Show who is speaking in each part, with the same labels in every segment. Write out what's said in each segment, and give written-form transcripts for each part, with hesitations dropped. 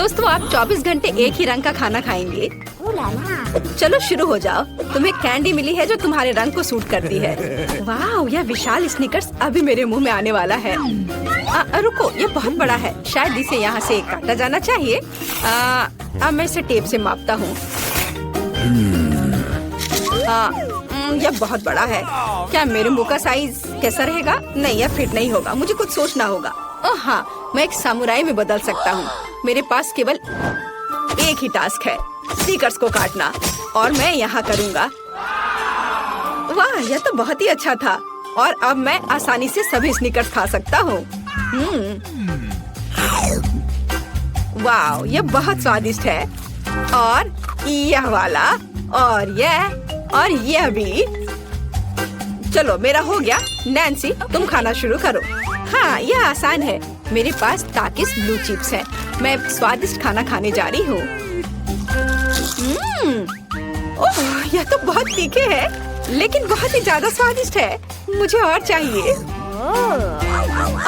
Speaker 1: दोस्तों, आप 24 घंटे एक ही रंग का खाना खाएंगे? चलो शुरू हो जाओ। तुम्हें कैंडी मिली है जो तुम्हारे रंग को सूट करती है। वाह, यह विशाल स्निकर्स अभी मेरे मुंह में आने वाला है। रुको, ये बहुत बड़ा है, शायद इसे यहाँ से काटा जाना चाहिए। अब मैं इसे टेप से मापता हूँ। यह बहुत बड़ा है। क्या मेरे मुंह का साइज कैसा रहेगा? नहीं, यह फिट नहीं होगा। मुझे कुछ सोचना होगा। ओह हाँ, मैं एक सामुराई में बदल सकता हूँ। मेरे पास केवल एक ही टास्क है, स्नीकर्स को काटना, और मैं यहाँ करूँगा। वाह, यह तो बहुत ही अच्छा था। और अब मैं आसानी से सभी स्नीकर्स खा सकता हूँ। वाह, यह बहुत स्वादिष्ट है। और यह वाला, और यह भी। चलो, मेरा हो गया। नैन्सी, तुम खाना शुरू करो। हाँ, यह आसान है। मेरे पास ताकिस ब्लू चिप्स हैं। मैं स्वादिष्ट खाना खाने जा रही हूँ। ओह, यह तो बहुत तीखे है, लेकिन बहुत ही ज्यादा स्वादिष्ट है। मुझे और चाहिए।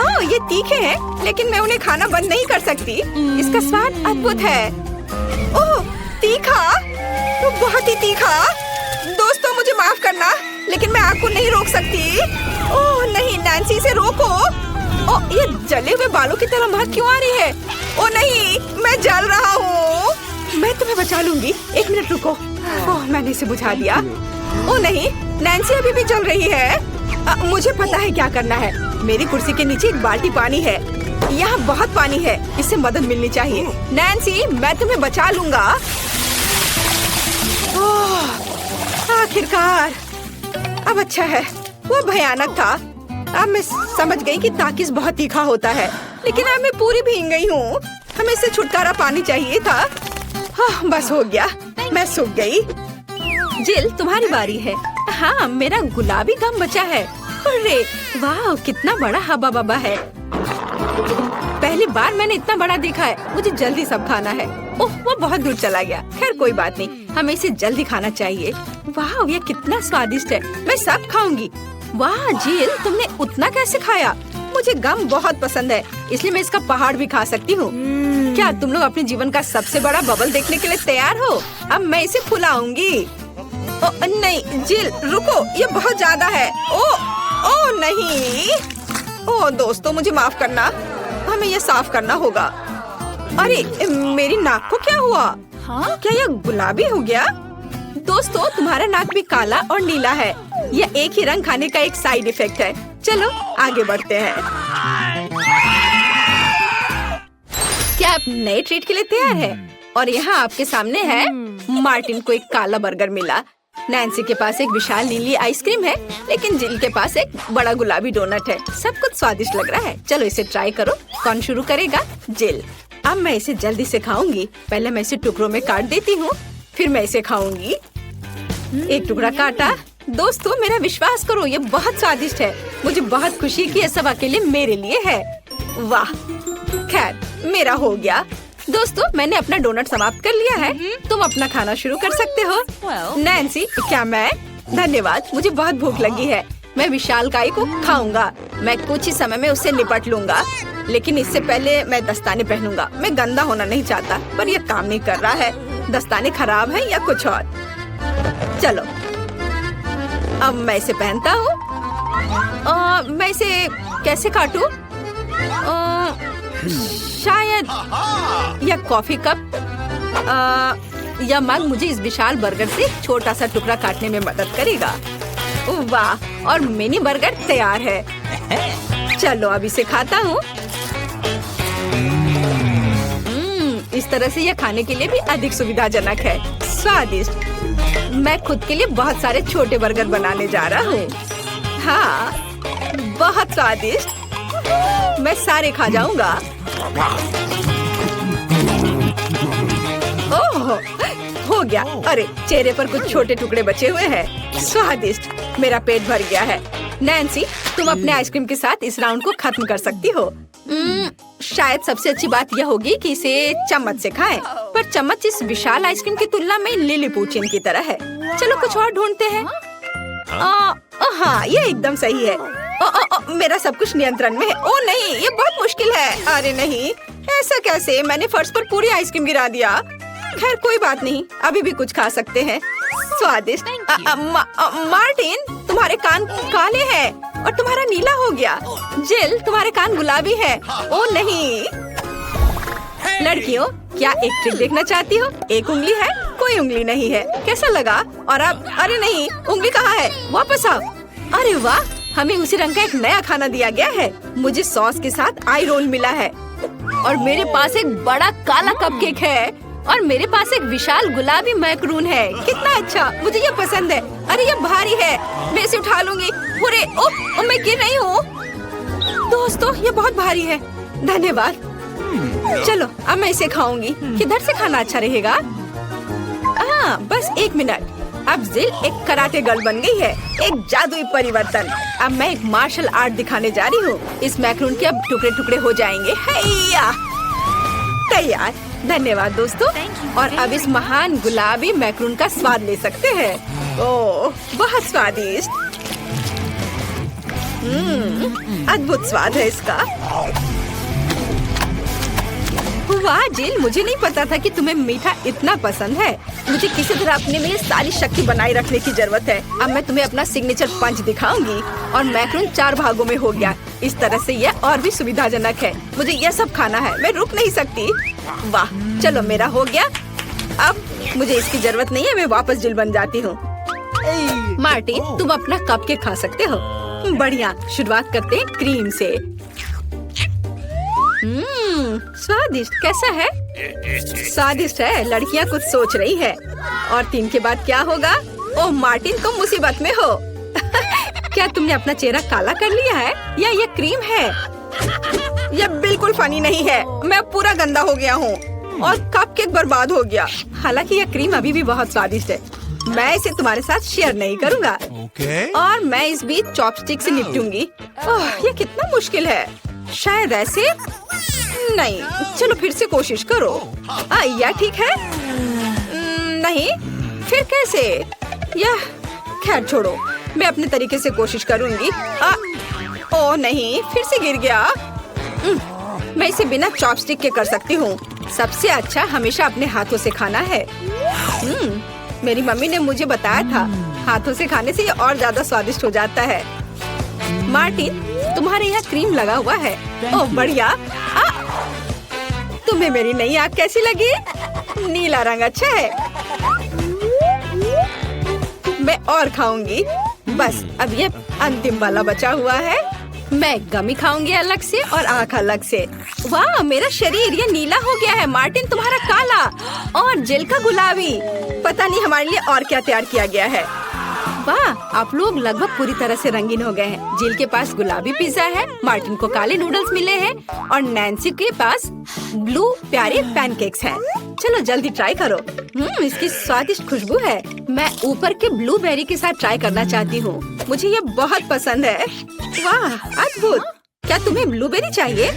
Speaker 1: ओह, ये तीखे हैं, लेकिन मैं उन्हें खाना बंद नहीं कर सकती। इसका स्वाद अद्भुत है। ओह, तीखा, तो बहुत ही तीखा। दोस्तों, मुझे माफ करना, लेकिन मैं आग को नहीं रोक सकती। ओह नहीं, नैन्सी, इसे रोको। ओह, ये जले हुए बालों की तरह महक क्यों आ रही है? ओह नहीं, मैं जल रहा हूँ। मैं तुम्हें बचा लूंगी। एक मिनट रुको। ओह, मैंने इसे बुझा दिया। ओह नहीं, नैन्सी अभी भी जल रही है। मुझे पता है क्या करना है। मेरी कुर्सी के नीचे एक बाल्टी पानी है। यहाँ बहुत पानी है, इससे मदद मिलनी चाहिए। नैन्सी, मैं तुम्हें बचा लूंगा। आखिरकार, अब अच्छा है। वो भयानक था। अब मैं समझ गई कि ताकिस बहुत तीखा होता है, लेकिन अब मैं पूरी भीग गई हूँ। हमें इससे छुटकारा पानी चाहिए था। बस हो गया, मैं सूख गई। जिल, तुम्हारी बारी है। हाँ, मेरा गुलाबी गम बचा है। अरे वाह, कितना बड़ा हब्बा बब्बा है। पहली बार मैंने इतना बड़ा देखा है। मुझे जल्दी सब खाना है। ओह, वो बहुत दूर चला गया। खैर कोई बात नहीं, हमें इसे जल्दी खाना चाहिए। वाह, ये कितना स्वादिष्ट है। मैं सब खाऊंगी। वाह जिल, तुमने उतना कैसे खाया? मुझे गम बहुत पसंद है, इसलिए मैं इसका पहाड़ भी खा सकती हूँ। क्या तुम लोग अपने जीवन का सबसे बड़ा बबल देखने के लिए तैयार हो? अब मैं इसे फुलाऊंगी। नहीं जिल, रुको, ये बहुत ज्यादा है। ओ नहीं। ओ दोस्तों, मुझे माफ करना, हमें ये साफ करना होगा। अरे मेरी नाक को क्या हुआ? हाँ, क्या यह गुलाबी हो गया? दोस्तों, तुम्हारा नाक भी काला और नीला है। यह एक ही रंग खाने का एक साइड इफेक्ट है। चलो आगे बढ़ते हैं। क्या आप नए ट्रीट के लिए तैयार हैं? और यहाँ आपके सामने है। मार्टिन को एक काला बर्गर मिला। नैन्सी के पास एक विशाल नीली आइसक्रीम है, लेकिन जिल के पास एक बड़ा गुलाबी डोनट है। सब कुछ स्वादिष्ट लग रहा है। चलो इसे ट्राई करो। कौन शुरू करेगा? जिल। अब मैं इसे जल्दी से खाऊंगी। पहले मैं इसे टुकड़ों में काट देती हूँ, फिर मैं इसे खाऊंगी। एक टुकड़ा काटा। दोस्तों, मेरा विश्वास करो, ये बहुत स्वादिष्ट है। मुझे बहुत खुशी कि ये सब अकेले मेरे लिए है। वाह, खैर मेरा हो गया। दोस्तों, मैंने अपना डोनट समाप्त कर लिया है। तुम अपना खाना शुरू कर सकते हो। नैन्सी, क्या मैं? धन्यवाद, मुझे बहुत भूख लगी है। मैं विशालकाय को खाऊंगा। मैं कुछ ही समय में उससे निपट लूंगा, लेकिन इससे पहले मैं दस्ताने पहनूंगा। मैं गंदा होना नहीं चाहता, पर यह काम नहीं कर रहा है। दस्ताने खराब है या कुछ और। चलो, अब मैं इसे पहनता हूँ। मैं इसे कैसे काटूं? शायद यह कॉफी कप या मग मुझे इस विशाल बर्गर से छोटा सा टुकड़ा काटने में मदद करेगा। वाह, और मिनी बर्गर तैयार है। चलो अब इसे खाता हूँ। इस तरह से यह खाने के लिए भी अधिक सुविधाजनक है। स्वादिष्ट। मैं खुद के लिए बहुत सारे छोटे बर्गर बनाने जा रहा हूँ। हाँ, बहुत स्वादिष्ट। मैं सारे खा जाऊंगा। ओह, हो गया। अरे चेहरे पर कुछ छोटे टुकड़े बचे हुए हैं। स्वादिष्ट। मेरा पेट भर गया है। नैन्सी, तुम अपने आइसक्रीम के साथ इस राउंड को खत्म कर सकती हो। शायद सबसे अच्छी बात यह होगी कि इसे चम्मच से खाएं, पर चम्मच इस विशाल आइसक्रीम की तुलना में लिलीपुचिन की तरह है। चलो कुछ और ढूंढते हैं। हाँ, ये एकदम सही है। मेरा सब कुछ नियंत्रण में है। ओ नहीं, ये बहुत मुश्किल है। अरे नहीं, ऐसा कैसे? मैंने फर्श पर पूरी आइसक्रीम गिरा दिया। खैर कोई बात नहीं, अभी भी कुछ खा सकते हैं। स्वादिष्ट। मार्टिन, तुम्हारे कान काले हैं और तुम्हारा नीला हो गया। जिल, तुम्हारे कान गुलाबी है। ओ नहीं। लड़कियों, क्या एक ट्रिक देखना चाहती हो? एक उंगली है, कोई उंगली नहीं है। कैसा लगा? और अब अरे नहीं, उंगली कहाँ है? वापस आओ। अरे वाह, हमें उसी रंग का एक नया खाना दिया गया है। मुझे सॉस के साथ आई रोल मिला है और मेरे पास एक बड़ा काला कपकेक है और मेरे पास एक विशाल गुलाबी मैक्रून है। कितना अच्छा, मुझे ये पसंद है। अरे ये भारी है, मैं इसे उठा लूंगी। अरे ओह, मैं गिर रही हूँ। दोस्तों, ये बहुत भारी है। धन्यवाद। चलो अब मैं इसे खाऊंगी। किधर से खाना अच्छा रहेगा? हाँ, बस 1 मिनट। अब जिल एक कराटे गर्ल बन गई है, एक जादुई परिवर्तन। अब मैं एक मार्शल आर्ट दिखाने जा रही हूँ। इस मैक्रून के अब टुकड़े टुकड़े हो जाएंगे। हैया, तैयार। धन्यवाद दोस्तों। और अब इस महान गुलाबी मैक्रून का स्वाद ले सकते हैं। ओह, बहुत स्वादिष्ट। अद्भुत स्वाद है इसका। वाह जिल, मुझे नहीं पता था कि तुम्हें मीठा इतना पसंद है। मुझे किसी तरह अपने में सारी शक्ति बनाए रखने की जरूरत है। अब मैं तुम्हें अपना सिग्नेचर पंच दिखाऊंगी। और मैक्रून 4 भागों में हो गया। इस तरह से यह और भी सुविधाजनक है। मुझे यह सब खाना है, मैं रुक नहीं सकती। वाह, चलो मेरा हो गया। अब मुझे इसकी जरूरत नहीं है, मैं वापस जिल बन जाती हूँ। मार्टिन, तुम अपना कपकेक खा सकते हो। बढ़िया, शुरुआत करते हैं क्रीम से। स्वादिष्ट। कैसा है? स्वादिष्ट है। लड़कियाँ कुछ सोच रही है। और 3 के बाद क्या होगा? ओह मार्टिन, तुम मुसीबत में हो। क्या तुमने अपना चेहरा काला कर लिया है या ये क्रीम है? यह बिल्कुल फनी नहीं है। मैं पूरा गंदा हो गया हूँ और कपकेक बर्बाद हो गया। हालांकि यह क्रीम अभी भी बहुत स्वादिष्ट है। मैं इसे तुम्हारे साथ शेयर नहीं करूँगा। और मैं इस बीच चॉपस्टिक से निपटूंगी। यह कितना मुश्किल है। शायद ऐसे नहीं। चलो फिर से कोशिश करो। यह ठीक है? नहीं, फिर कैसे? यह खैर छोड़ो, मैं अपने तरीके से कोशिश करूंगी। ओह नहीं, फिर से गिर गया। मैं इसे बिना चॉपस्टिक के कर सकती हूँ। सबसे अच्छा हमेशा अपने हाथों से खाना है। मेरी मम्मी ने मुझे बताया था, हाथों से खाने से ये और ज्यादा स्वादिष्ट हो जाता है। मार्टिन, तुम्हारे यहाँ क्रीम लगा हुआ है। ओह बढ़िया। तुम्हें मेरी नई आँख कैसी लगी? नीला रंग अच्छा है। मैं और खाऊंगी। बस अब ये अंतिम वाला बचा हुआ है। मैं गमी खाऊंगी अलग से और आँख अलग से। वाह, मेरा शरीर ये नीला हो गया है। मार्टिन, तुम्हारा काला और जिल का गुलाबी। पता नहीं हमारे लिए और क्या तैयार किया गया है। वाह, आप लोग लगभग पूरी तरह से रंगीन हो गए हैं। जिल के पास गुलाबी पिज्जा है, मार्टिन को काले नूडल्स मिले हैं और नैन्सी के पास ब्लू प्यारे पैनकेक्स हैं। चलो जल्दी ट्राई करो। इसकी स्वादिष्ट खुशबू है। मैं ऊपर के ब्लूबेरी के साथ ट्राई करना चाहती हूँ। मुझे ये बहुत पसंद है। वाह, अद्भुत। क्या तुम्हें ब्लूबेरी चाहिए?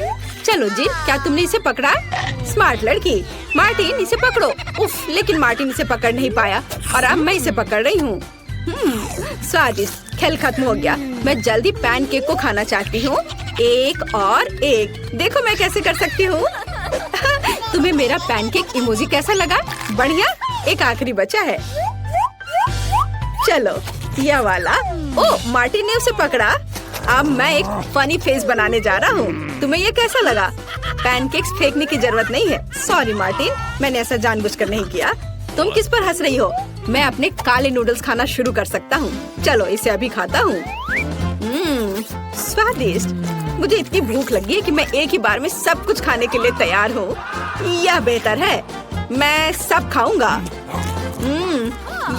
Speaker 1: चलो जिल, क्या तुमने इसे पकड़ा? स्मार्ट लड़की। मार्टिन, इसे पकड़ो। उफ, लेकिन मार्टिन इसे पकड़ नहीं पाया और अब मैं इसे पकड़ रही हूँ। स्वादिष्ट। खेल खत्म हो गया। मैं जल्दी पैनकेक को खाना चाहती हूँ। एक और एक। देखो मैं कैसे कर सकती हूँ। तुम्हें मेरा पैनकेक इमोजी कैसा लगा? बढ़िया। एक आखिरी बचा है। चलो यह वाला। ओह, मार्टिन ने उसे पकड़ा। अब मैं एक फनी फेस बनाने जा रहा हूँ। तुम्हें ये कैसा लगा? पैनकेक्स फेंकने की जरूरत नहीं है। सॉरी मार्टिन, मैंने ऐसा जानबूझकर नहीं किया। तुम किस पर हंस रही हो? मैं अपने काले नूडल्स खाना शुरू कर सकता हूँ। चलो इसे अभी खाता हूँ। स्वादिष्ट। मुझे इतनी भूख लगी है कि मैं एक ही बार में सब कुछ खाने के लिए तैयार हूँ। यह बेहतर है, मैं सब खाऊंगा।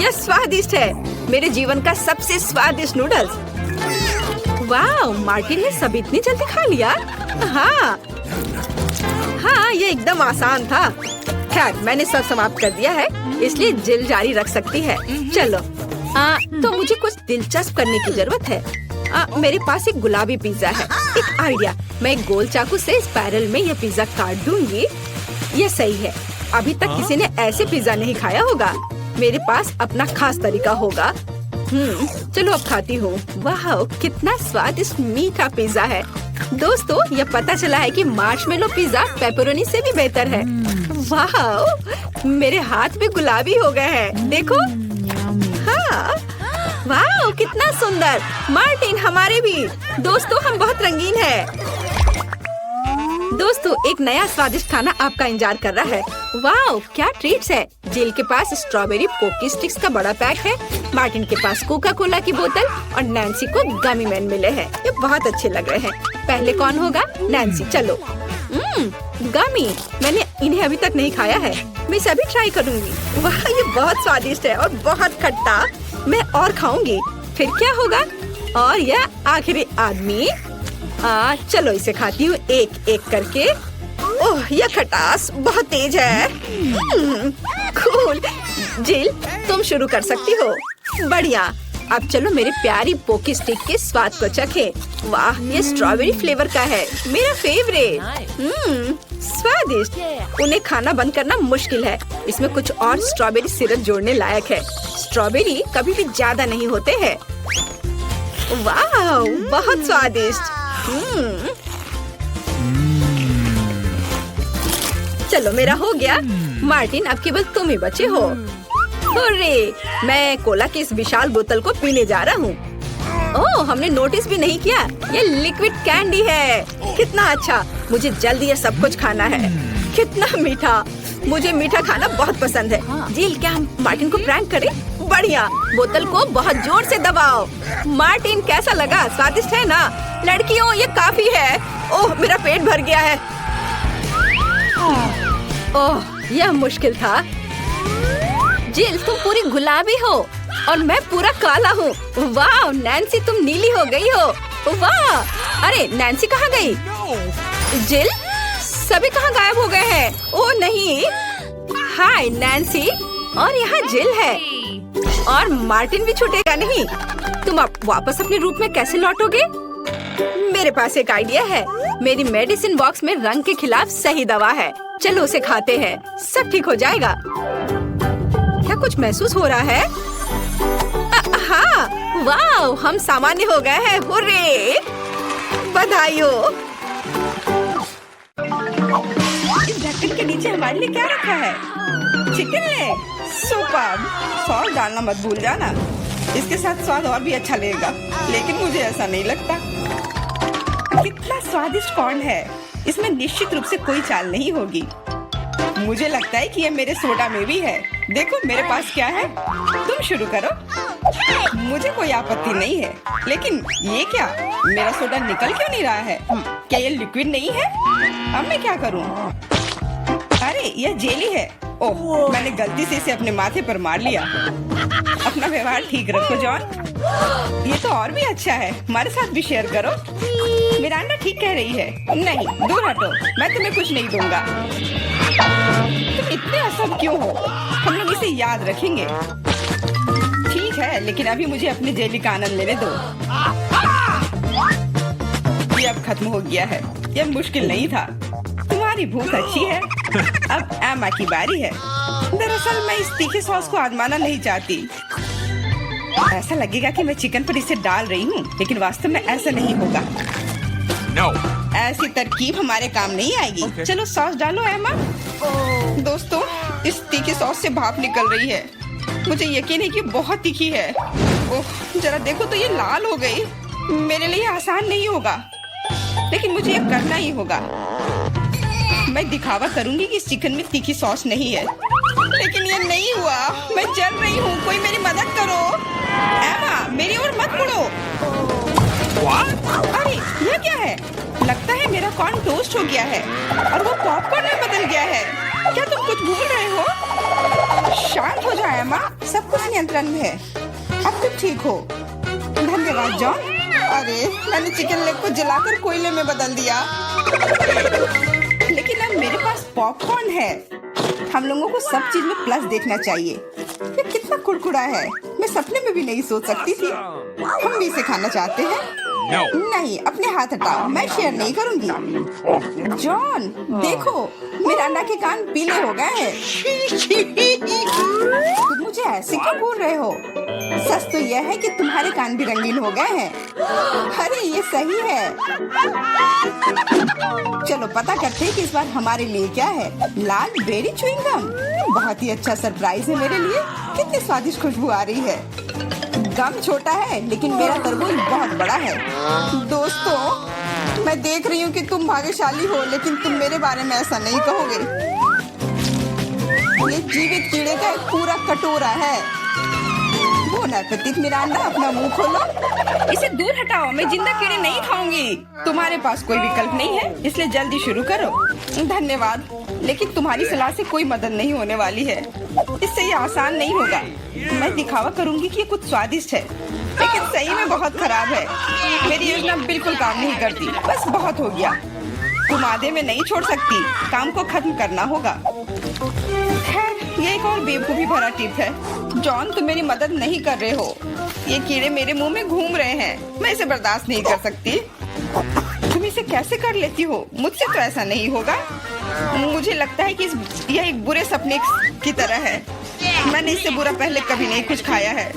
Speaker 1: यह स्वादिष्ट है। मेरे जीवन का सबसे स्वादिष्ट नूडल्स। वाह, मार्टिन ने सब इतनी जल्दी खा लिया। हाँ, ये एकदम आसान था। खैर, मैंने सब समाप्त कर दिया है, इसलिए जिल जारी रख सकती है। चलो, तो मुझे कुछ दिलचस्प करने की जरूरत है। मेरे पास एक गुलाबी पिज्जा है। एक आइडिया, मैं एक गोल चाकू से स्पाइरल में यह पिज्जा काट दूंगी। यह सही है। अभी तक किसी ने ऐसे पिज्जा नहीं खाया होगा। मेरे पास अपना खास तरीका होगा। चलो अब खाती हूँ। वाह, कितना स्वादिष्ट मीठा पिज्जा है। दोस्तों, ये पता चला है कि मार्शमेलो पिज्जा पेपरोनी से भी बेहतर है। वाह, मेरे हाथ भी गुलाबी हो गए हैं। देखो। हाँ, वाह, कितना सुंदर। मार्टिन, हमारे भी। दोस्तों, हम बहुत रंगीन हैं। दोस्तों, एक नया स्वादिष्ट खाना आपका इंतजार कर रहा है। वाह, क्या ट्रीट्स है। जिल के पास स्ट्रॉबेरी पोकी स्टिक्स का बड़ा पैक है। मार्टिन के पास कोका कोला की बोतल और नैन्सी को गमी मैन मिले हैं। ये बहुत अच्छे लग रहे हैं। पहले कौन होगा? नैन्सी, चलो। गमी, मैंने इन्हें अभी तक नहीं खाया है। मैं इसे अभी ट्राई करूंगी। वाह, ये बहुत स्वादिष्ट है और बहुत खट्टा। मैं और खाऊंगी। फिर क्या होगा? और यह आखिरी आदमी। चलो इसे खाती हूँ एक एक करके। ओह, यह खटास बहुत तेज है। कूल। जिल, तुम शुरू कर सकती हो। बढ़िया। अब चलो मेरे प्यारी पोकी स्टिक के स्वाद को चखें। वाह, ये स्ट्रॉबेरी फ्लेवर का है, मेरा फेवरेट। स्वादिष्ट। उन्हें खाना बंद करना मुश्किल है। इसमें कुछ और स्ट्रॉबेरी सिरप जोड़ने लायक है। स्ट्रॉबेरी कभी भी ज्यादा नहीं होते हैं। वाह, बहुत स्वादिष्ट। चलो, मेरा हो गया। मार्टिन, अब केवल तुम ही बचे हो। हुर्रे, मैं कोला की इस विशाल बोतल को पीने जा रहा हूँ। ओह, हमने नोटिस भी नहीं किया। ये लिक्विड कैंडी है। कितना अच्छा। मुझे जल्दी ये सब कुछ खाना है। कितना मीठा। मुझे मीठा खाना बहुत पसंद है। जिल, क्या हम मार्टिन को प्रैंक करें? बढ़िया। बोतल को बहुत जोर से दबाओ। मार्टिन, कैसा लगा? स्वादिष्ट है ना? लड़कियों, ये काफी है। ओह, मेरा पेट भर गया है। ओह, यह मुश्किल था। जिल, तुम पूरी गुलाबी हो और मैं पूरा काला हूँ। वाह, नैन्सी, तुम नीली हो गई हो। वाह। अरे, नैन्सी कहाँ गई? जिल, सभी कहाँ गायब हो गए हैं? ओह नहीं। हाय नैन्सी, और यहाँ जिल है। और मार्टिन भी छूटेगा नहीं। तुम अब वापस अपने रूप में कैसे लौटोगे? मेरे पास एक आइडिया है। मेरी मेडिसिन बॉक्स में रंग के खिलाफ सही दवा है। चलो उसे खाते हैं, सब ठीक हो जाएगा। क्या कुछ महसूस हो रहा है? हाँ, वाह, हम सामान्य हो गए हैं। हुर्रे, बधाई हो। इस जैकेट के नीचे हमारे लिए क्या रखा है? Chicken leg. सुपर्ब। सॉस डालना मत भूल जाना। इसके साथ स्वाद और भी अच्छा लगेगा, लेकिन मुझे ऐसा नहीं लगता। कितना स्वादिष्ट कॉर्न है। इसमें निश्चित रूप से कोई चाल नहीं होगी। मुझे लगता है कि ये मेरे सोडा में भी है। देखो मेरे पास क्या है। तुम शुरू करो। मुझे कोई आपत्ति नहीं है, लेकिन ये क्या? मेरा सोडा निकल क्यों नहीं रहा है? क्या ये लिक्विड नहीं है? अब मैं क्या करूं? अरे, यह जेली है। ओह, मैंने गलती से इसे अपने माथे पर मार लिया। अपना व्यवहार ठीक रखो जॉन। ये तो और भी अच्छा है। हमारे साथ भी शेयर करो। मिरांडा ठीक कह रही है। नहीं, दूर हटो। मैं तुम्हें कुछ नहीं दूंगा। तुम इतने असम क्यों हो? हम लोग इसे याद रखेंगे। ठीक है, लेकिन अभी मुझे अपने जेली का आनंद लेने दो। ये अब खत्म हो गया है। यह मुश्किल नहीं था। तुम्हारी भूख अच्छी है। अब एमा की बारी है। दरअसल मैं इस तीखे सॉस को आजमाना नहीं चाहती। ऐसा लगेगा कि मैं चिकन पर इसे डाल रही हूँ, लेकिन वास्तव में ऐसा नहीं होगा।
Speaker 2: No.
Speaker 1: ऐसी तरकीब हमारे काम नहीं आएगी।
Speaker 2: Okay.
Speaker 1: चलो सॉस डालो एमा। दोस्तों, इस तीखी सॉस से भाप निकल रही है। मुझे यकीन है कि बहुत तीखी है। ओह, जरा देखो तो ये लाल हो गई। मेरे लिए आसान नहीं होगा, लेकिन मुझे ये करना ही होगा। मैं दिखावा करूंगी कि इस चिकन में तीखी सॉस नहीं है, लेकिन ये नहीं हुआ। मैं जल रही हूँ। कोई मेरी मदद करो। एमा, मेरी ओर मत मुड़ो। अरे, ये क्या है? लगता है मेरा कॉर्न टोस्ट हो गया है और वो पॉपकॉर्न में बदल गया है। क्या तुम कुछ भूल रहे हो? शांत हो जाओ एमा, सब कुछ नियंत्रण में है। अब तुम ठीक हो। धन्यवाद जॉन। अरे, मैंने चिकन लेग को जलाकर कोयले में बदल दिया। लेकिन अब मेरे पास पॉपकॉर्न है। हम लोगों को सब चीज में प्लस देखना चाहिए। ये कितना कुड़कुड़ा है। मैं सपने में भी नहीं सोच सकती थी। हम भी इसे खाना चाहते हैं।
Speaker 2: No.
Speaker 1: नहीं, अपने हाथ हटाओ। मैं शेयर नहीं करूंगी। जॉन, देखो, मिरांडा के कान पीले हो गए हैं। तुम मुझे ऐसे क्यों बोल रहे हो? सच तो यह है कि तुम्हारे कान भी रंगीन हो गए हैं। अरे ये सही है। चलो पता करते हैं कि इस बार हमारे लिए क्या है। लाल बेरी च्युइंगम, बहुत ही अच्छा सरप्राइज है मेरे लिए। कितनी स्वादिष्ट खुशबू आ रही है। गम छोटा है लेकिन मेरा तरबूज बहुत बड़ा है। दोस्तों, मैं देख रही हूँ कि तुम भाग्यशाली हो, लेकिन तुम मेरे बारे में ऐसा नहीं कहोगे। ये जीवित कीड़े का एक पूरा कटोरा है। बोन एपेटिट मिरांडा, अपना मुंह खोलो। इसे दूर हटाओ, मैं जिंदा कीड़े नहीं खाऊंगी। तुम्हारे पास कोई विकल्प नहीं है, इसलिए जल्दी शुरू करो। धन्यवाद, लेकिन तुम्हारी सलाह से कोई मदद नहीं होने वाली है। इससे ये आसान नहीं होगा। मैं दिखावा करूंगी कि ये कुछ स्वादिष्ट है, लेकिन सही में बहुत खराब है। मेरी योजना बिल्कुल काम नहीं करती। बस बहुत हो गया। तुम आधे में नहीं छोड़ सकती, काम को खत्म करना होगा। खैर, ये एक और बेवकूफी भरा टिप है। जॉन, तुम मेरी मदद नहीं कर रहे हो। ये कीड़े मेरे मुंह में घूम रहे हैं। मैं इसे बर्दाश्त नहीं कर सकती। तुम इसे कैसे कर लेती हो? मुझसे तो ऐसा नहीं होगा। मुझे लगता है कि यह एक बुरे सपने की तरह है। मैंने इससे बुरा पहले कभी नहीं कुछ खाया है।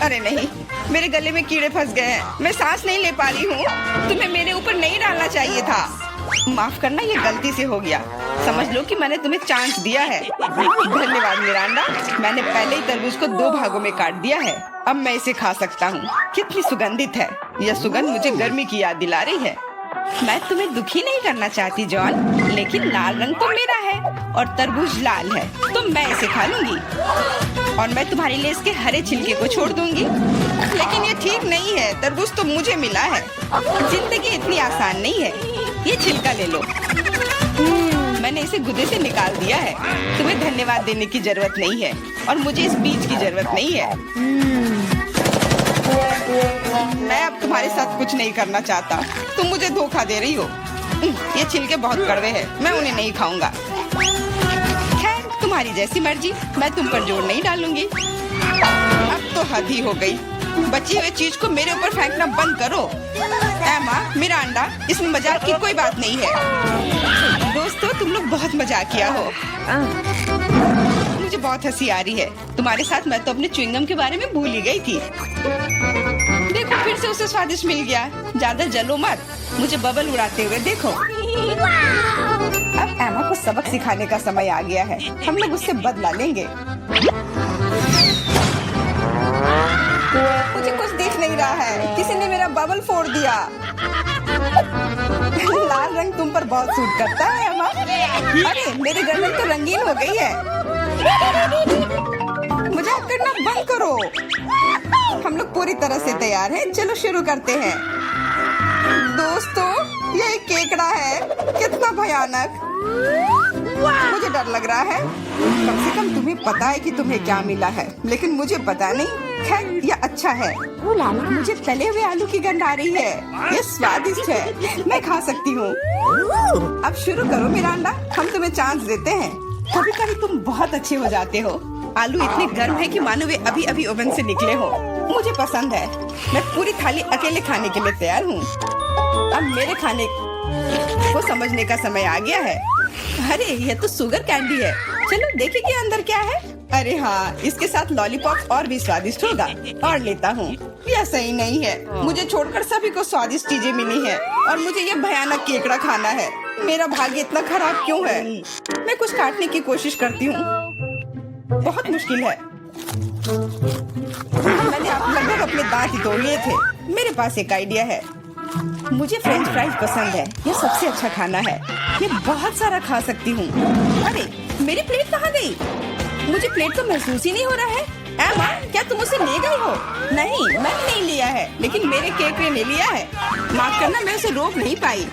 Speaker 1: अरे नहीं, मेरे गले में कीड़े फंस गए हैं। मैं सांस नहीं ले पा रही हूँ। तुम्हें मेरे ऊपर नहीं डालना चाहिए था। माफ करना, ये गलती से हो गया। समझ लो कि मैंने तुम्हें चांस दिया है। धन्यवाद मिरांडा। मैंने पहले ही तरबूज को 2 भागों में काट दिया है। अब मैं इसे खा सकता हूँ। कितनी सुगंधित है। यह सुगंध मुझे गर्मी की याद दिला रही है। मैं तुम्हें दुखी नहीं करना चाहती जॉन, लेकिन लाल रंग तो मेरा है और तरबूज लाल है, तो मैं इसे खा लूंगी। और मैं तुम्हारे लिए इसके हरे छिलके को छोड़ दूंगी। लेकिन ये ठीक नहीं है। तरबूज तो मुझे मिला है। जिंदगी इतनी आसान नहीं है। ये छिलका ले लो। मैंने इसे गुदे से निकाल दिया है। तुम्हें धन्यवाद देने की जरूरत नहीं है और मुझे इस बीज की जरूरत नहीं है। मैं अब तुम्हारे साथ कुछ नहीं करना चाहता। तुम मुझे धोखा दे रही हो। ये छिलके बहुत कड़वे हैं। मैं उन्हें नहीं खाऊंगा। खैर, तुम्हारी जैसी मर्जी। मैं तुम पर जोर नहीं डालूंगी। अब तो हद ही हो गई। बची हुई चीज को मेरे ऊपर फेंकना बंद करो। एमा, मिरांडा, इसमें मजाक की कोई बात नहीं है। दोस्तों, तुम लोग बहुत मजाक किया हो। मुझे बहुत हंसी आ रही है। तुम्हारे साथ मैं तो अपने च्युइंगम के बारे में भूल ही गई थी। देखो, फिर से उसे स्वादिष्ट मिल गया। ज्यादा जलो मत। मुझे बबल उड़ाते हुए देखो। अब एमा को सबक सिखाने का समय आ गया है। हम लोग उससे बदला लेंगे। मुझे कुछ दिख नहीं रहा है। किसी ने मेरा बबल फोड़ दिया। लाल रंग तुम पर बहुत सूट करता है एमा। अरे, मेरी गर्दन तो रंगीन हो गई है। मजाक करना बंद करो। हम लोग पूरी तरह से तैयार हैं। चलो शुरू करते हैं। दोस्तों, ये एक केकड़ा है। कितना भयानक। मुझे डर लग रहा है। कम से कम तुम्हें पता है कि तुम्हें क्या मिला है, लेकिन मुझे पता नहीं। खैर, यह अच्छा है। मुझे तले हुए आलू की गंध आ रही है। ये स्वादिष्ट है। मैं खा सकती हूँ। अब शुरू करो मिरांडा। हम तुम्हें चांस देते हैं। कभी कभी तुम बहुत अच्छे हो जाते हो। आलू इतने गर्म है कि मानो वे अभी अभी ओवन से निकले हो। मुझे पसंद है। मैं पूरी थाली अकेले खाने के लिए तैयार हूँ। अब मेरे खाने को समझने का समय आ गया है। अरे, यह तो शुगर कैंडी है। चलो देखें कि अंदर क्या है। अरे हाँ, इसके साथ लॉलीपॉप और भी स्वादिष्ट होगा। और लेता हूँ। यह सही नहीं है। मुझे छोड़कर सभी को स्वादिष्ट चीजें मिली हैं और मुझे यह भयानक केकड़ा खाना है। मेरा भाग्य इतना खराब क्यों है? मैं कुछ काटने की कोशिश करती हूँ। बहुत मुश्किल है। मैंने लगभग अपने दांत ही तोड़ लिए थे। मेरे पास एक आइडिया है। मुझे फ्रेंच फ्राइज पसंद है। यह सबसे अच्छा खाना है। ये बहुत सारा खा सकती हूँ। अरे, मेरी प्लेट कहाँ गई? मुझे प्लेट तो महसूस ही नहीं हो रहा है। एमा, क्या तुम उसे ले गई हो? नहीं, मैंने नहीं लिया है, लेकिन मेरे केकड़े ने लिया है। माफ करना, मैं उसे रोक नहीं पाई।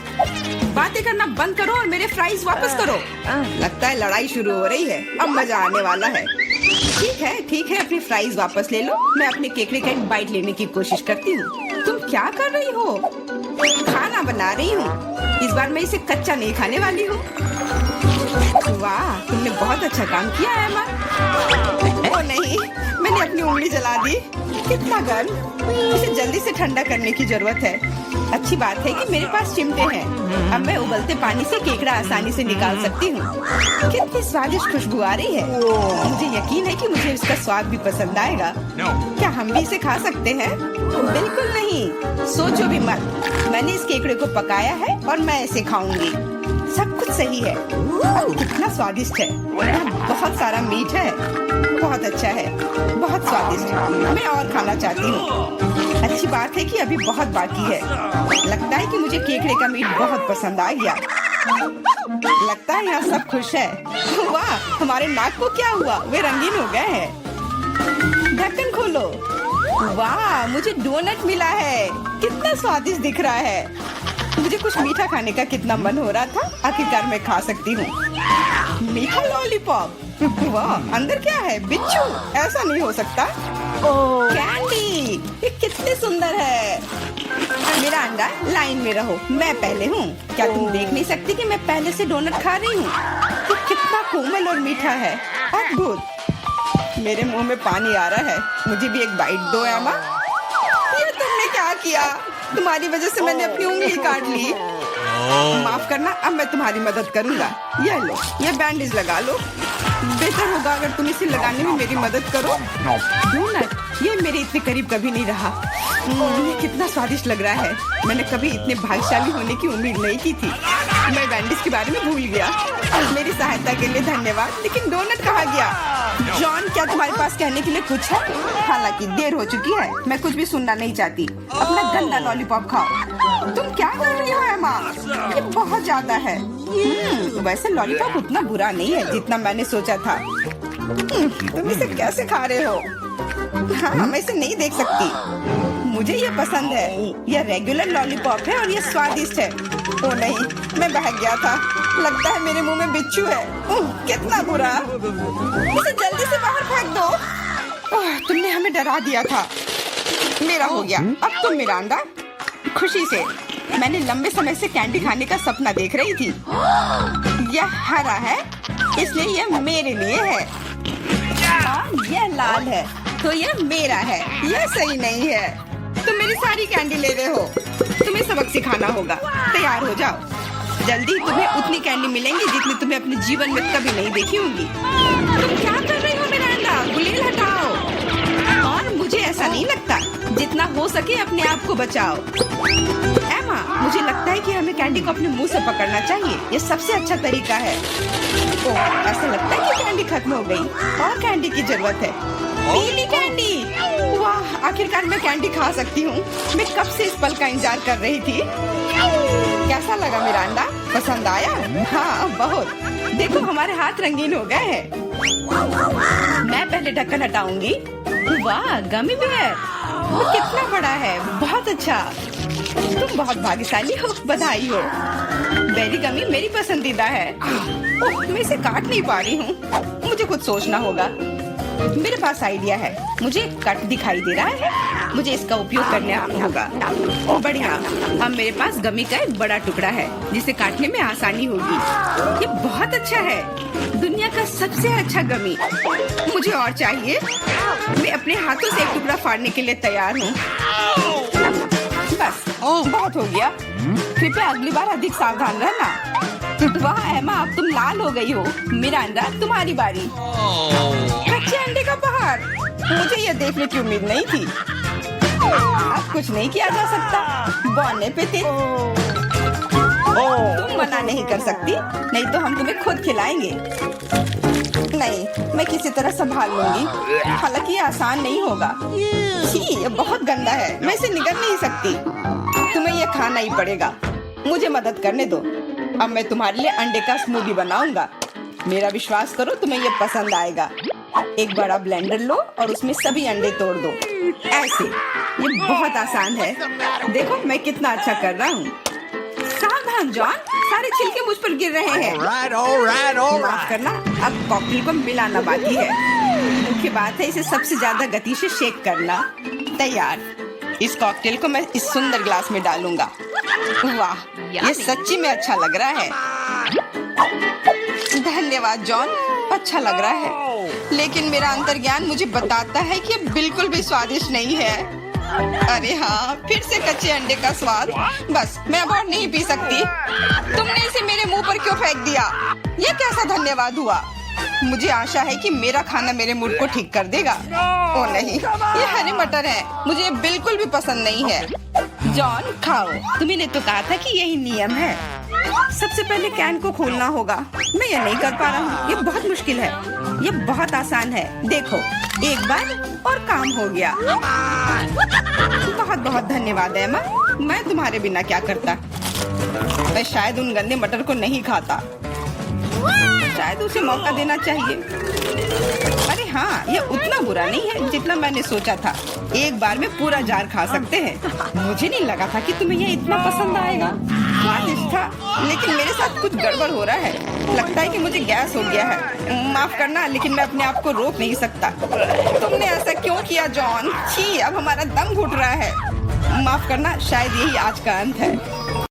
Speaker 1: बातें करना बंद करो और मेरे फ्राइज वापस करो। लगता है लड़ाई शुरू हो रही है। अब मजा आने वाला है। ठीक है, अपनी फ्राइज वापस ले लो। मैं अपने केकड़े का एक बाइट लेने की कोशिश करती हूँ। तुम क्या कर रही हो? खाना बना रही हूँ। इस बार मैं इसे कच्चा नहीं खाने वाली हूँ। वाह, तुमने बहुत अच्छा काम किया है एमा। ओ नहीं, मैंने अपनी उंगली जला दी। कितना गर्म। इसे जल्दी से ठंडा करने की जरूरत है। अच्छी अच्छी बात है कि मेरे पास चिमटे हैं। अब मैं उबलते पानी से केकड़ा आसानी से निकाल सकती हूँ। कितनी स्वादिष्ट खुशबू आ रही है। मुझे यकीन है कि मुझे इसका स्वाद भी पसंद आएगा। क्या हम भी इसे खा सकते हैं? बिल्कुल नहीं, सोचो भी मत। मैंने इस केकड़े को पकाया है और मैं इसे खाऊंगी। सब कुछ सही है। कितना स्वादिष्ट है। बहुत सारा मीठ है। बहुत अच्छा है, बहुत स्वादिष्ट। मैं और खाना चाहती हूँ। अच्छी बात है कि अभी बहुत बाकी है। लगता है कि मुझे केकड़े का मीट बहुत पसंद आ गया। लगता है यहाँ सब खुश है। वाह, हमारे नाक को क्या हुआ? वे रंगीन हो गए हैं। ढक्कन खोलो। वाह, मुझे डोनट मिला है। कितना स्वादिष्ट दिख रहा है। मुझे कुछ मीठा खाने का कितना मन हो रहा था। आखिरकार मैं खा सकती हूँ। मीठा लॉलीपॉप। वाह, अंदर क्या है? बिच्छू? ऐसा नहीं हो सकता। कैंडी, ये कितनी सुंदर है। मेरा अंडा, लाइन में रहो। मैं पहले हूँ। क्या तुम देख नहीं सकती कि मैं पहले से डोनट खा रही हूँ? तो कितना कोमल और मीठा है। अद्भुत। मेरे मुंह में पानी आ रहा है। मुझे भी एक बाइट दो एमा। ये तुमने क्या किया? तुम्हारी वजह से मैंने अपनी उंगली काट ली। माफ करना, अब मैं तुम्हारी मदद करूंगा। ये लो, ये बैंडेज लगा लो। बेहतर होगा अगर तुम इसे लगाने में मेरी मदद करो। डोनट, ये मेरे इतने करीब कभी नहीं रहा। ये कितना स्वादिष्ट लग रहा है। मैंने कभी इतने भाग्यशाली होने की उम्मीद नहीं की थी। मैं बैंडेज के बारे में भूल गया। मेरी सहायता के लिए धन्यवाद। लेकिन डोनट कहाँ गया? जॉन, क्या तुम्हारे पास कहने के लिए कुछ है? हालांकि देर हो चुकी है। मैं कुछ भी सुनना नहीं चाहती। अपना गंदा लॉलीपॉप खाओ। तुम क्या कर रही हो एमा? ये बहुत ज्यादा है। वैसे लॉलीपॉप उतना बुरा नहीं है जितना मैंने सोचा था। तुम इसे कैसे खा रहे हो? हाँ, मैं इसे नहीं देख सकती। मुझे ये पसंद है। यह रेगुलर लॉलीपॉप है और ये स्वादिष्ट है। ओ नहीं, मैं बहक गया था। लगता है मेरे मुंह में बिच्छू है। कितना बुरा। इसे जल्दी से बाहर फेंक दो। तुमने हमें डरा दिया था। मेरा हो गया। अब तुम मेरा अंडा। खुशी से। मैंने लंबे समय से कैंडी खाने का सपना देख रही थी। यह हरा है, इसलिए यह मेरे लिए है। और यह लाल है, तो यह मेरा है। यह सही नहीं है। तुम मेरी सारी कैंडी ले रहे हो। तुम्हें सबक सिखाना होगा। तैयार हो जाओ। जल्दी तुम्हें उतनी कैंडी मिलेंगी जितनी तुम्हें अपने जीवन में कभी नहीं देखी होंगी। तुम क्या कर रही हो मेरा अंडा? गुलेल हटाओ। और मुझे ऐसा नहीं लगता। जितना हो सके अपने आप को बचाओ। एमा, मुझे लगता है कि हमें कैंडी को अपने मुंह से पकड़ना चाहिए। ये सबसे अच्छा तरीका है। ओह, ऐसा लगता है कि कैंडी खत्म हो गई। और कैंडी की जरूरत है। पीली कैंडी। वाह, आखिरकार मैं कैंडी खा सकती हूँ। मैं कब से इस पल का इंतजार कर रही थी। कैसा लगा मेरा अंडा? पसंद आया? हाँ, बहुत। देखो, हमारे हाथ रंगीन हो गए हैं। मैं पहले ढक्कन हटाऊंगी। वाह, गमी बेयर। वो कितना बड़ा है। बहुत अच्छा। तुम बहुत भाग्यशाली हो। बधाई हो। बेरी गमी मेरी पसंदीदा है। ओह, मैं इसे काट नहीं पा रही हूँ। मुझे कुछ सोचना होगा। मेरे पास आइडिया है। मुझे कट दिखाई दे रहा है। मुझे इसका उपयोग करना होगा। बढ़िया। अब मेरे पास गमी का एक बड़ा टुकड़ा है जिसे काटने में आसानी होगी। ये बहुत अच्छा है। दुनिया का सबसे अच्छा गमी। मुझे और चाहिए। मैं अपने हाथों से एक टुकड़ा फाड़ने के लिए तैयार हूँ। बस, बहुत हो गया। कृपया अगली बार अधिक सावधान रहना। वाह एमा, अब तुम लाल हो गई हो। मिरांडा, तुम्हारी बारी। कच्चे अंडे का पहाड़। मुझे यह देखने की उम्मीद नहीं थी। अब कुछ नहीं किया जा सकता। बौने पे थे। तुम मना नहीं कर सकती। नहीं तो हम तुम्हें खुद खिलाएंगे। नहीं, मैं किसी तरह संभाल लूंगी। हालांकि ये आसान नहीं होगा। छी, ये बहुत गंदा है। मैं इसे निगल नहीं सकती। तुम्हें यह खाना ही पड़ेगा। मुझे मदद करने दो। अब मैं तुम्हारे लिए अंडे का स्मूदी बनाऊंगा। मेरा विश्वास करो, तुम्हें ये पसंद आएगा। एक बड़ा ब्लेंडर लो और उसमें सभी अंडे तोड़ दो। ऐसे। ये बहुत आसान है। देखो मैं कितना अच्छा कर रहा हूँ। सावधान जॉन, सारे छिलके मुझ पर गिर रहे हैं। माफ करना, अब कॉकटेल को मिलाना बाकी है। मुख्य बात है इसे सबसे ज्यादा गति से शेक करना। तैयार। इस कॉकटेल को मैं इस सुंदर ग्लास में डालूंगा। वाह, ये सच्ची में अच्छा लग रहा है। धन्यवाद जॉन, अच्छा लग रहा है। लेकिन मेरा अंतर्ज्ञान मुझे बताता है कि ये बिल्कुल भी स्वादिष्ट नहीं है। अरे हाँ, फिर से कच्चे अंडे का स्वाद। बस मैं अब और नहीं पी सकती। तुमने इसे मेरे मुंह पर क्यों फेंक दिया? ये कैसा धन्यवाद हुआ? मुझे आशा है कि मेरा खाना मेरे मूड को ठीक कर देगा। ओ नहीं, ये हरे मटर है, मुझे बिल्कुल भी पसंद नहीं है। जॉन खाओ, तुम्हें तो कहा था कि यही नियम है। सबसे पहले कैन को खोलना होगा। मैं ये नहीं कर पा रहा हूँ, ये बहुत मुश्किल है। ये बहुत आसान है, देखो एक बार और काम हो गया। बहुत बहुत धन्यवाद एमा, मैं तुम्हारे बिना क्या करता। मैं शायद उन गंदे मटर को नहीं खाता, शायद उसे मौका देना चाहिए। अरे हाँ, ये उतना बुरा नहीं है जितना मैंने सोचा था। एक बार में पूरा जार खा सकते हैं। मुझे नहीं लगा था कि तुम्हें ये इतना पसंद आएगा। स्वादिष्ट था, लेकिन मेरे साथ कुछ गड़बड़ हो रहा है। लगता है कि मुझे गैस हो गया है। माफ करना, लेकिन मैं अपने आप को रोक नहीं सकता। तुमने ऐसा क्यों किया जॉन? छी, अब हमारा दम घुट रहा है। माफ करना, शायद यही आज का अंत है।